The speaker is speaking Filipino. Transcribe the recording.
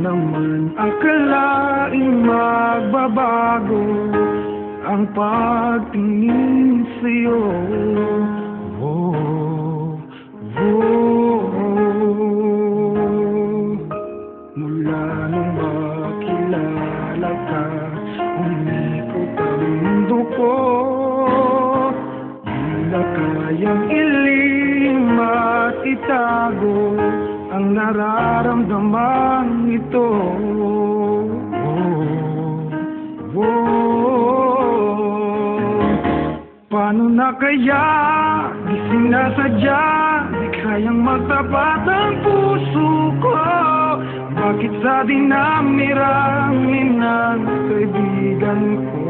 naman akalaing magbabago ang pagtingin sa'yo. Oh, mula nung makilala ka, umikot ang mundo ko. Di na kayang ilim at itago ang nararamdaman ito. Paano na kaya di sinasadya, di kayang magtapat ang puso ko? Bakit sa dinami-rami ng kaibigan ko